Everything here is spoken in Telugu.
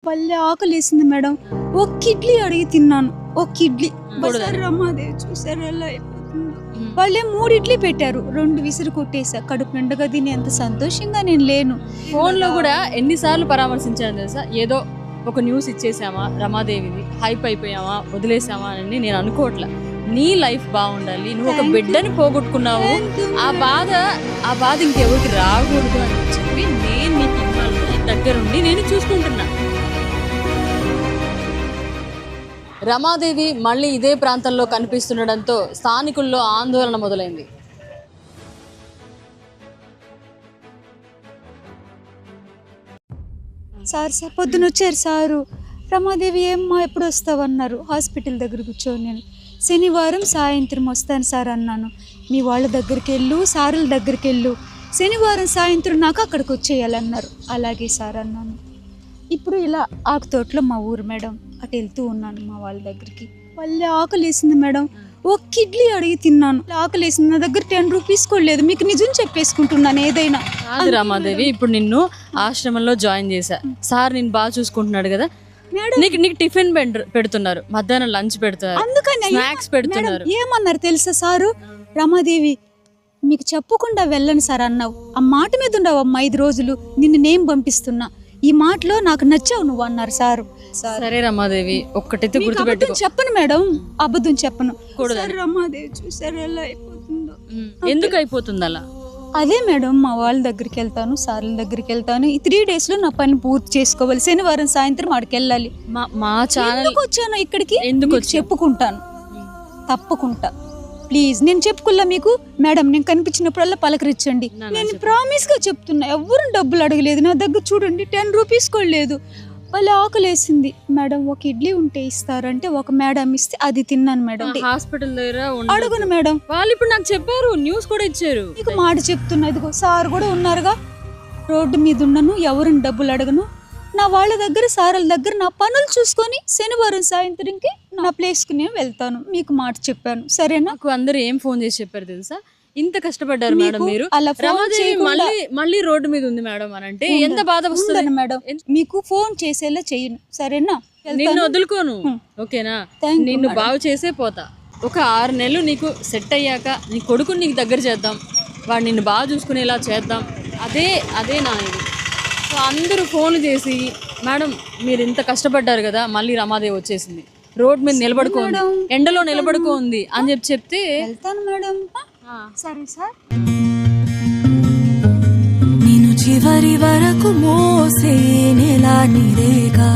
భలే ఆకలేసింది మేడం. ఒక్క ఇడ్లీ అడిగి తిన్నాను. ఒక్క ఇడ్లీ. బజార్ రమాదేవి చూసారు ఎలా అయిపోతుందో. వాళ్ళే 3 ఇడ్లీ పెట్టారు. 2 విసిరి కొట్టేసా. కడుపు నిండగా తిని ఎంత సంతోషంగా నేను లేను. ఫోన్లో కూడా ఎన్నిసార్లు పరామర్శించాను తెలుసా? ఏదో ఒక న్యూస్ ఇచ్చేసామా రమాదేవిది, హైప్ అయిపోయామా, వదిలేసామా అని నేను అనుకోవట్లా. నీ లైఫ్ బాగుండాలి, నువ్వు ఒక బిడ్డని పోగొట్టుకున్నావు, ఆ బాధ ఇంకెవరికి రాకూడదు అని చెప్పి నేను నీకు ఇవ్వాలి దగ్గరుండి నేను చూసుకుంటున్నా. రమాదేవి మళ్ళీ ఇదే ప్రాంతంలో కనిపిస్తుండడంతో స్థానికుల్లో ఆందోళన మొదలైంది. సార్ పొద్దున వచ్చారు సారు. రమాదేవి ఏమ్మా ఎప్పుడు వస్తావన్నారు. హాస్పిటల్ దగ్గర కూర్చోని నేను శనివారం సాయంత్రం వస్తాను సార్ అన్నాను. మీ వాళ్ళ దగ్గరికి వెళ్ళు, సారుల దగ్గరికి వెళ్ళు, శనివారం సాయంత్రం నాకు అక్కడికి వచ్చేయాలన్నారు. అలాగే సార్ అన్నాను. ఇప్పుడు ఇలా ఆకుతోటలో మా ఊరు మేడం, అటు వెళ్తూ ఉన్నాను మా వాళ్ళ దగ్గరికి. వాళ్ళే ఆకలేసింది మేడం. ఒక్క ఇడ్లీ అడిగి తిన్నాను. ఆకలేసింది. నా దగ్గర 10 రూపీస్ కూడా లేదు. మీకు నిజం చెప్పేసుకుంటున్నాను ఏదైనా. అది రమాదేవి, ఇప్పుడు నిన్ను ఆశ్రమంలో జాయిన్ చేశా. సార్ నిన్ను బాగా చూసుకుంటున్నాడు కదా, నీకు టిఫిన్ పెడుతున్నారు, మధ్యాహ్నం లంచ్ పెడుతున్నారు, అందుకని స్నాక్స్ పెడుతున్నారు. ఏమన్నారు తెలుసా సారు? రమాదేవి మీకు చెప్పకుండా వెళ్ళను సార్ అన్నావు. ఆ మాట మీద ఉండవు అమ్మ 5 రోజులు, నిన్ను నేను పంపిస్తున్నా, ఈ మాటలో నాకు నచ్చావు నువ్వు అన్నారు సారు. సరే రమాదేవి, ఒక్కటైతే గుర్తుపెట్టుకో. చెప్పను మేడం, అబద్ధం చెప్పను. రమాదేవి చూసారు ఎలా అయిపోతుందో. ఎందుకు అయిపోతుంది అలా? అదే మేడం, మా వాళ్ళ దగ్గరికి వెళ్తాను, సార్ల దగ్గరికి వెళ్తాను. ఈ 3 days లో నా పని పూర్తి చేసుకోవాలి. శనివారం సాయంత్రం ఆడికి వెళ్ళాలి. మా ఛానల్ వచ్చాను ఇక్కడికి, ఎందుకు చెప్పుకుంటాను తప్పకుండా. ప్లీజ్ నేను చెప్పుకోలే మీకు మేడం, నేను కనిపించినప్పుడల్లా పలకరించండి. నేను ప్రామిస్ గా చెప్తున్నా, ఎవరు డబ్బులు అడగలేదు నా దగ్గర. చూడండి 10 రూపీస్ కూడా లేదు. వాళ్ళ ఆకలేసింది మేడం. ఒక ఇడ్లీ ఉంటే ఇస్తారంటే ఒక మేడం ఇస్తే అది తిన్నాను మేడం. హాస్పిటల్ దగ్గర అడుగును మేడం. వాళ్ళు ఇప్పుడు నాకు చెప్పారు, న్యూస్ కూడా ఇచ్చారు. నీకు మాట చెప్తున్నా, ఇదిగో సార్ కూడా ఉన్నారుగా. రోడ్డు మీద ఉండను, ఎవరిని డబ్బులు అడగను. నా వాళ్ళ దగ్గర, సార్ల దగ్గర నా పనులు చూసుకొని శనివారం సాయంత్రంకి నా ప్లేస్కి నేను వెళ్తాను. మీకు మాట చెప్పాను, సరేనా? నాకు అందరూ ఏం ఫోన్ చేసి చెప్పారు తెలుసా? ఇంత కష్టపడ్డారు మేడం మీరు, రమాదేవి మళ్ళీ రోడ్డు మీద ఉంది మేడం అని అంటే ఎంత బాధ వస్తుంది మేడం. మీకు ఫోన్ చేసేలా చెయ్యను, సరేనా? నిన్ను వదులుకోను, ఓకేనా? నిన్ను బాగు చేసే పోతా. ఒక 6 నెలలు నీకు సెట్ అయ్యాక నీ కొడుకుని నీకు దగ్గర చేద్దాం, వాడు నిన్ను బాగా చూసుకునేలా చేద్దాం. అదే నా ఇది. సో అందరూ ఫోన్ చేసి మేడం మీరు ఇంత కష్టపడ్డారు కదా, మళ్ళీ రమాదేవి వచ్చేసింది, రోడ్ మీద నిలబడుకోండి, ఎండలో నిలబడుకోండి అని చెప్తే వెళ్తాను మేడం. సరే సార్. నేను చివరి వరకు మోసే నెల నీదేగా.